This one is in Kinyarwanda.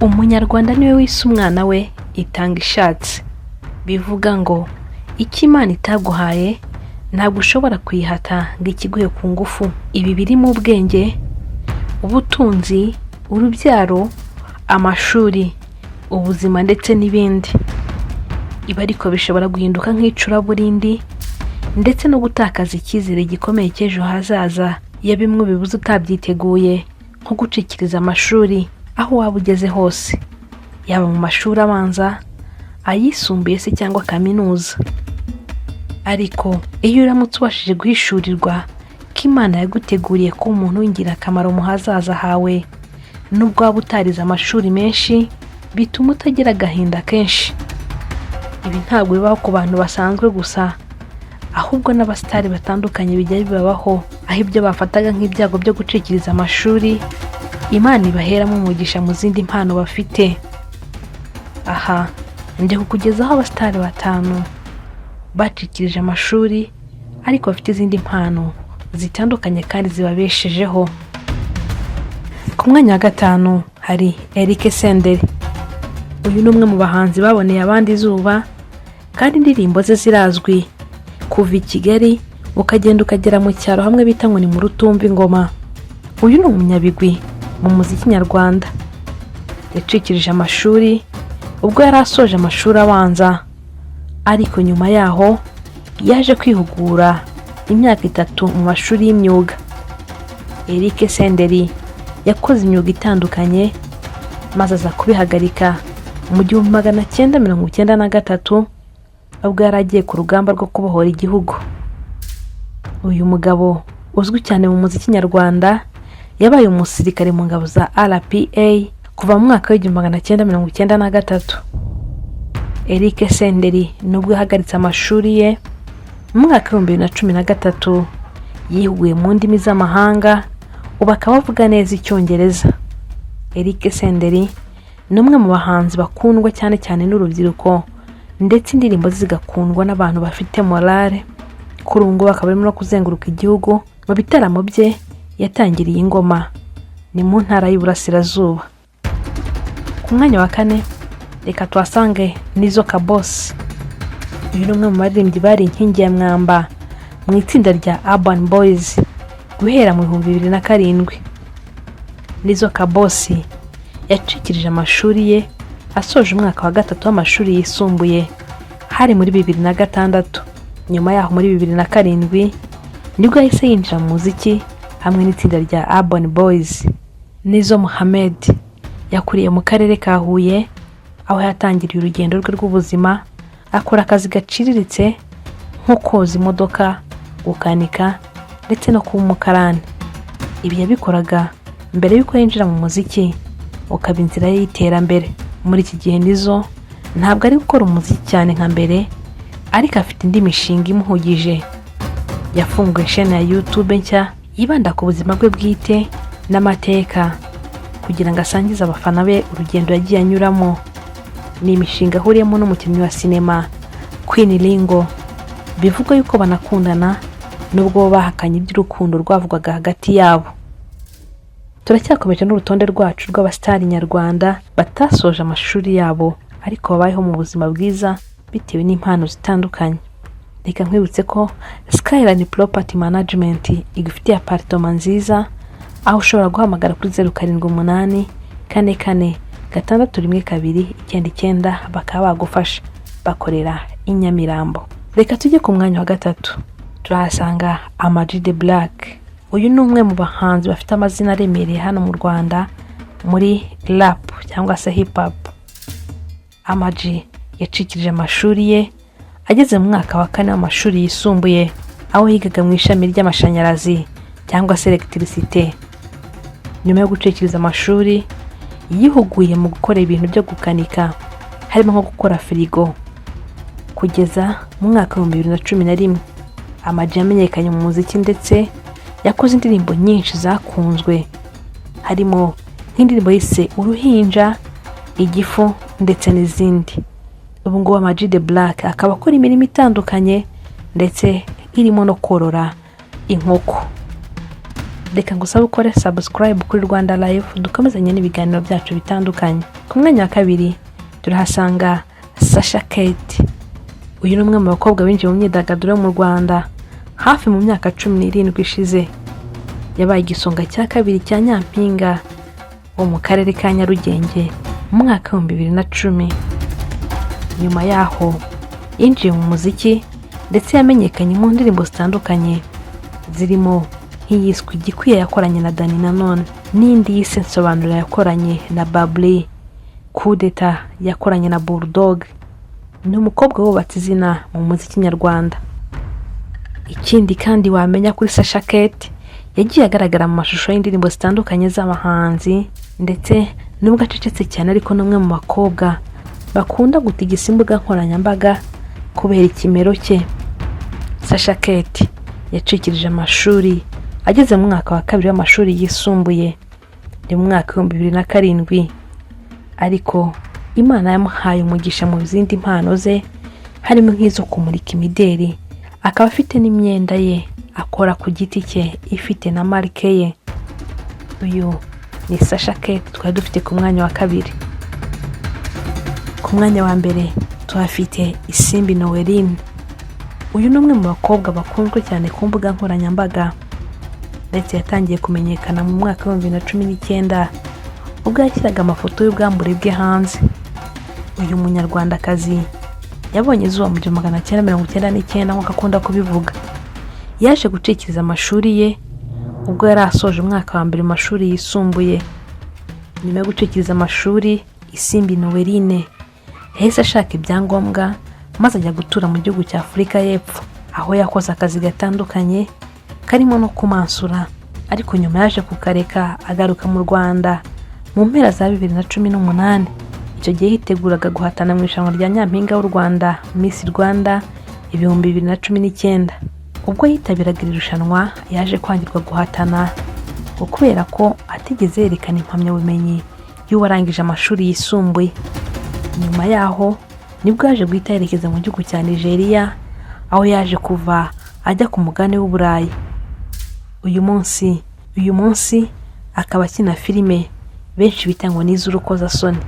Umunyarwanda niwe wise umwana we itanga ishatse. Bivuga ngo icyo Imana itaguhaye ntabwo ushobora kwihata ngo ikiguhe ku ngufu. Ibi birimo ubwenge, ubutunzi, urubyaro, amashuri, ubuzima ndetse n'ibindi. Ibi ariko bishobora guhinduka nk'icuraburindi ndetse no gutakaza icyizere gikomeye cy'ejo hazaza iyo bimwe bibuze utabyiteguye, nko gucikiriza amashuri aho waba ugeze hose, yaba mu mashuri abanza, ayisumbuye se cyangwa kaminuza. Ariko iyo uramutse ubashije guhishurirwa ko Imana yaguteguriye ko umuntu w'ingirakamaro mu hazaza hawe, nubwo waba utarize amashuri menshi, bituma utagira agahinda kenshi. Ibi ntabwo bibaho ku bantu basanzwe gusa, ahubwo n'abastari batandukanye bijya bibabaho, aho ibyo bafataga nk'ibyago byo gucikiriza amashuri Imana ibaheramo umugisha mu zindi mpano bafite. Aha nje kukugezaho abastari 5 bacikirije amashuri ariko bafite izindi mpano zitandukanye kandi zibabeshejeho. Ku mwanya wa 5 hari Eric Senderi. Uyu ni umwe mu bahanzi baboneye abandi izuba kandi indirimbo ze zirazwi. Kuva i Kigali ukagenda ukagera mu cyaro hamwe bita ngo ni mu rutumva ingoma. Uyu ni umunyabigwi mu muziki nyarwanda. Yacikirije amashuri ubwo yari asoje amashuri abanza, ariko nyuma yaho yaje kwihugura imyaka 3 mu mashuri y'imyuga. Eric Senderi yakoze imyuga itandukanye maze aza kubihagarika mu 1993 ubwo yari agiye ku rugamba rwo kubohora igihugu. Uyu mugabo uzwi cyane mu muziki nyarwanda yabaye umusirikare mu ngabo za RPA kuva mu mwaka wa 1993. Eric Senderi nubwo yahagaritse amashuri ye mu mwaka wa 2013, yihuguye mu ndimi z'amahanga ubu akaba avuga neza Icyongereza. Eric Senderi ni umwe mu bahanzi bakundwa cyane cyane n'urubyiruko, ndetse indirimbo zigakundwa n'abantu bafite morale. Kuri ubu ngubu akaba arimo no kuzenguruka igihugu mu bitaramo bye yatangiriye ingoma ni mu ntara y'Iburasirazuba. Ku mwanya wa 4 reka twasange Nizo Kabosi. Uyu ni umwe mu baririmbyi bari inkingi ya mwamba mu itsinda rya Urban Boys guhera mu 2007. Nizo Kabosi yacikirije amashuri ye asoje umwaka wa 3 w'amashuri yisumbuye hari muri 2006. Nyuma yaho muri 2007 nibwo yahise yinjira mu muziki hamwe n'itsinda rya Urban Boys. Nizo Mohamed yakuriye mu karere ka Huye, aho yatangiriye urugendo rwe rw'ubuzima akora akazi gaciriritse nko koza imodoka, gukanika ndetse no kuba umukarani. Ibi yabikoraga mbere y'uko yinjira mu muziki ukaba inzira y'iterambere. Muri iki gihe Nizo ntabwo ari gukora umuziki cyane nka mbere, ariko afite indi mishinga imuhugije. Yafunguye chaîne ya YouTube nshya yibanda ku buzima bwe bwite n'amateka kugira ngo asangize abafana be urugendo yagiye anyuramo. Ni imishinga ahuriyemo n'umukinnyi wa sinema Queen Lingo. Bivuga yuko banakundana nubwo bahakanye iby'urukundo rwavugwaga hagati yabo. Turacyakomeje n'urutonde rwacu rw'abastari nyarwanda batasoje amashuri yabo ariko babayeho mu buzima bwiza bitewe n'impano zitandukanye. Reka nkwibutse ko Skyline Property Management igufitiye apartment nziza, aho ushobora guhamagara kuri 078 44 612 bakaba bagufasha. Bakorera i Nyamirambo. Reka tujye ku mwanya wa 3 turahasanga Amag the Black. Uyu ni umwe mu bahanzi bafite amazina aremereye hano mu Rwanda muri rap cyangwa se hip hop. Amag yacikirije amashuri ye ageze mu mwaka wa 4 w'amashuri yisumbuye, aho yigaga mu ishami ry'amashanyarazi cyangwa se electricité. Nyuma yo gucikiriza amashuri yihuguye mu gukora ibintu byo gukanika harimo nko gukora firigo. Kugeza mu mwaka wa 2011 Amag yamenyekanye mu muziki ndetse yakoze indirimbo nyinshi zakunzwe, harimo nk'indirimbo yise Uruhinja, Igifu ndetse n'izindi. Ubu ngubu Amag the Black akaba akora imirimo itandukanye ndetse irimo no korora inkoko. reka ngusaba ukore subscribe kuri Rwandalive dukomezanye n'ibiganiro byacu bitandukanye. Ku mwanya wa kabiri turahasanga Sasha Kate. Uyu ni umwe mu bakobwa binjiye mu myidagaduro mu Rwanda hafi mu myaka 17 ishize. Yabaye igisonga cya kabiri cya Nyampinga wo mu karere ka Nyarugenge mu mwaka wa 2010. Nyuma yaho yinjiye mu muziki ndetse yamenyekanye mu ndirimbo zitandukanye zirimo nk'iyiswe Igikwiye yakoranye na Dani Nanone, n'indi yise Nsobanura yakoranye na Babereka, Kudeta yakoranye na Bulldog. Ni umukobwa wubatse izina mu muziki nyarwanda. Ikindi kandi wamenya kuri Sasha Kate, yagiye agaragara mu mashusho y'indirimbo zitandukanye z'abahanzi, ndetse nubwo acecetse cyane ariko n'umwe mu bakobwa bakunda gutigisa imbuga nkoranyambaga kubera ikimero cye. Sasha Kate yacikirije amashuri ageze mu mwaka wa kabiri w'amashuri yisumbuye mu mwaka wa 2007, ariko Imana yamuhaye umugisha mu zindi mpano ze, harimo nk'izo kumurika imideri, akaba afite n'imyenda ye akora ku giti cye ifite na marke ye. Uyu ni Sasha Kate twari dufite ku mwanya wa kabiri. Ku mwanya wa mbere tuhafite Isimbi Noeline. Uyu ni umwe mu bakobwa bakunzwe cyane ku mbuga nkoranyambaga, ndetse yatangiye kumenyekana mu mwaka wa 2019 ubwo yashyiraga amafoto y'ubwambure bwe hanze. Uyu munyarwandakazi yabonye izuba mu 1999 nk'uko akunda kubivuga. Yaje gucikiriza amashuri ye ubwo yari asoje umwaka wa mbere mu mashuri yisumbuye. Nyuma yo gucikiriza amashuri, Isimbi Noeline yahise ashaka ibyangombwa maze ajya gutura mu gihugu cya Afurika y'Epfo, aho yakoze akazi gatandukanye karimo no kumansura, ariko nyuma yaje kukareka agaruka mu Rwanda mu mpera za 2018. Icyo gihe yiteguraga guhatana mu irushanwa rya Nyampinga w'u Rwanda Miss Rwanda 2019. Ubwo yitabiraga irushanwa yaje kwangirwa guhatana kubera ko atigeze yerekana impamyabumenyi y'uwarangije amashuri yisumbuye. Nyuma yaho nibwo yaje guhita yerekeza mu gihugu cya Nigeria, aho yaje kuva ajya ku mugabane w'Uburayi. Uyu munsi akaba akina filime benshi bita ngo n'iz'urukozasoni.